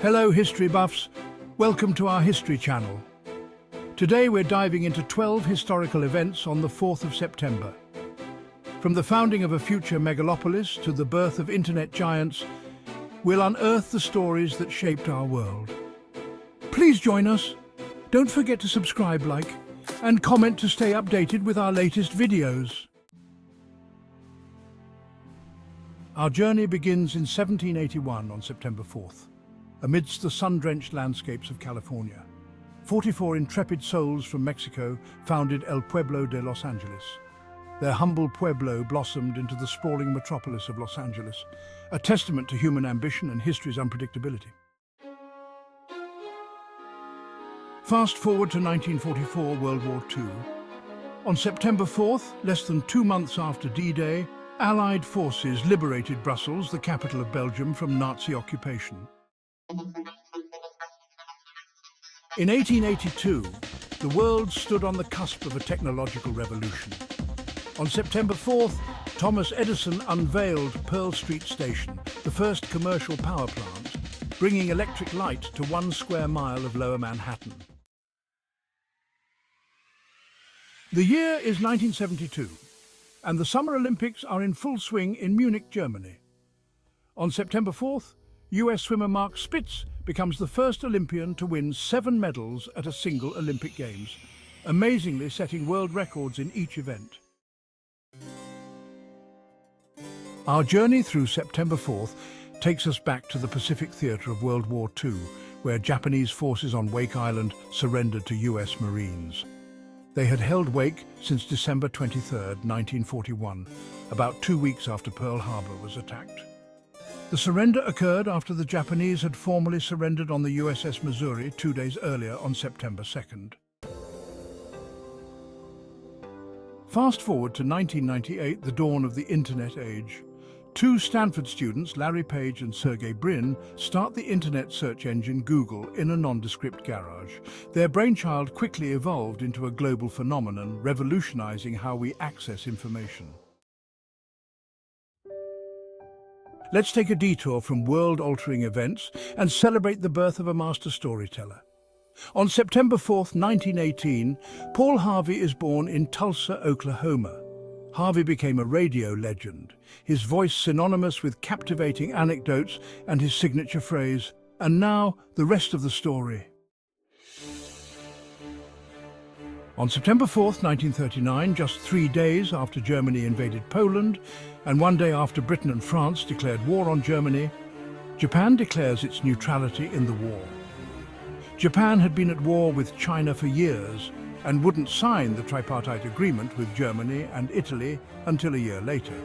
Hello history buffs, welcome to our history channel. Today we're diving into 12 historical events on the 4th of September. From the founding of a future megalopolis to the birth of internet giants, we'll unearth the stories that shaped our world. Please join us. Don't forget to subscribe, like, and comment to stay updated with our latest videos. Our journey begins in 1781 on September 4th. Amidst the sun-drenched landscapes of California, 44 intrepid souls from Mexico founded El Pueblo de Los Angeles. Their humble pueblo blossomed into the sprawling metropolis of Los Angeles, a testament to human ambition and history's unpredictability. Fast forward to 1944, World War II. On September 4th, less than 2 months after D-Day, Allied forces liberated Brussels, the capital of Belgium, from Nazi occupation. In 1882, the world stood on the cusp of a technological revolution. On September 4th, Thomas Edison unveiled Pearl Street Station, the first commercial power plant, bringing electric light to 1 square mile of Lower Manhattan. The year is 1972, and the Summer Olympics are in full swing in Munich, Germany. On September 4th, US swimmer Mark Spitz becomes the first Olympian to win 7 medals at a single Olympic Games, amazingly setting world records in each event. Our journey through September 4th takes us back to the Pacific theater of World War II, where Japanese forces on Wake Island surrendered to US Marines. They had held Wake since December 23, 1941, about 2 weeks after Pearl Harbor was attacked. The surrender occurred after the Japanese had formally surrendered on the USS Missouri 2 days earlier on September 2nd. Fast forward to 1998, the dawn of the Internet age. 2 Stanford students, Larry Page and Sergey Brin, start the internet search engine Google in a nondescript garage. Their brainchild quickly evolved into a global phenomenon, revolutionizing how we access information. Let's take a detour from world-altering events and celebrate the birth of a master storyteller. On September 4th, 1918, Paul Harvey is born in Tulsa, Oklahoma. Harvey became a radio legend, his voice synonymous with captivating anecdotes and his signature phrase, "And now, the rest of the story." On September 4th, 1939, just 3 days after Germany invaded Poland, and 1 day after Britain and France declared war on Germany, Japan declares its neutrality in the war. Japan had been at war with China for years and wouldn't sign the tripartite agreement with Germany and Italy until a year later.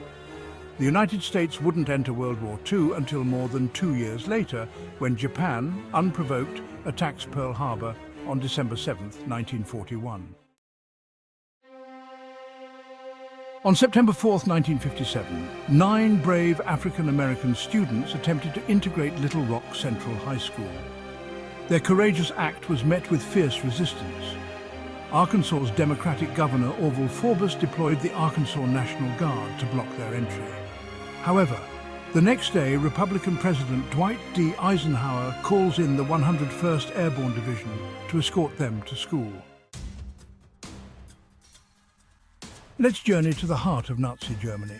The United States wouldn't enter World War II until more than 2 years later, when Japan, unprovoked, attacks Pearl Harbor on December 7th, 1941. On September 4th, 1957, 9 brave African-American students attempted to integrate Little Rock Central High School. Their courageous act was met with fierce resistance. Arkansas's Democratic Governor Orval Forbes deployed the Arkansas National Guard to block their entry. However, the next day, Republican President Dwight D. Eisenhower calls in the 101st Airborne Division to escort them to school. Let's journey to the heart of Nazi Germany.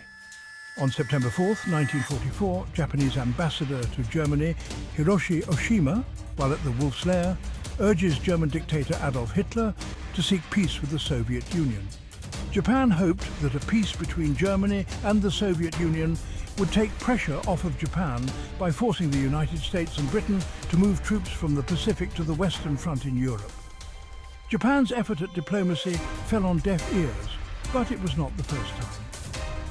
On September 4th, 1944, Japanese ambassador to Germany, Hiroshi Oshima, while at the Wolf's Lair, urges German dictator Adolf Hitler to seek peace with the Soviet Union. Japan hoped that a peace between Germany and the Soviet Union would take pressure off of Japan by forcing the United States and Britain to move troops from the Pacific to the Western Front in Europe. Japan's effort at diplomacy fell on deaf ears, but it was not the first time.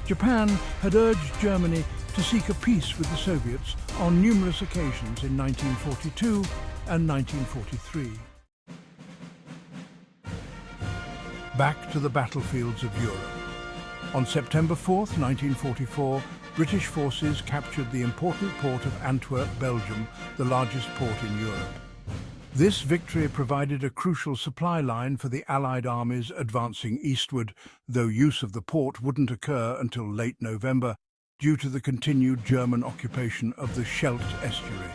Japan had urged Germany to seek a peace with the Soviets on numerous occasions in 1942 and 1943. Back to the battlefields of Europe. On September 4th, 1944, British forces captured the important port of Antwerp, Belgium, the largest port in Europe. This victory provided a crucial supply line for the Allied armies advancing eastward, though use of the port wouldn't occur until late November due to the continued German occupation of the Scheldt estuary.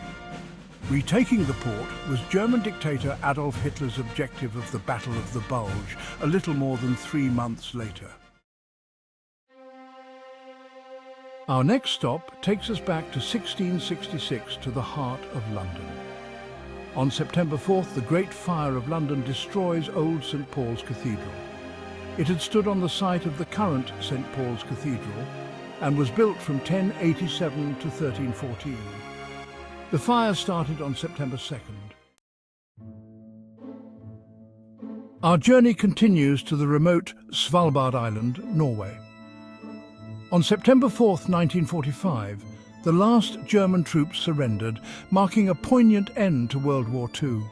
Retaking the port was German dictator Adolf Hitler's objective of the Battle of the Bulge, a little more than 3 months later. Our next stop takes us back to 1666 to the heart of London. On September 4th, the Great Fire of London destroys old St Paul's Cathedral. It had stood on the site of the current St Paul's Cathedral and was built from 1087 to 1314. The fire started on September 2nd. Our journey continues to the remote Svalbard Island, Norway. On September 4th, 1945, the last German troops surrendered, marking a poignant end to World War II.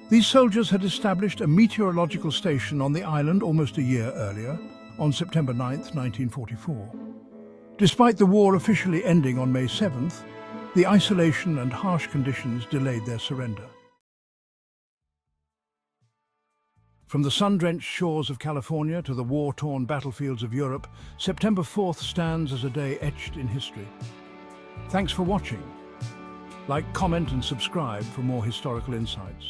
These soldiers had established a meteorological station on the island almost a year earlier, on September 9th, 1944. Despite the war officially ending on May 7th, the isolation and harsh conditions delayed their surrender. From the sun-drenched shores of California to the war-torn battlefields of Europe, September 4th stands as a day etched in history. Thanks for watching. Like, comment and subscribe for more historical insights.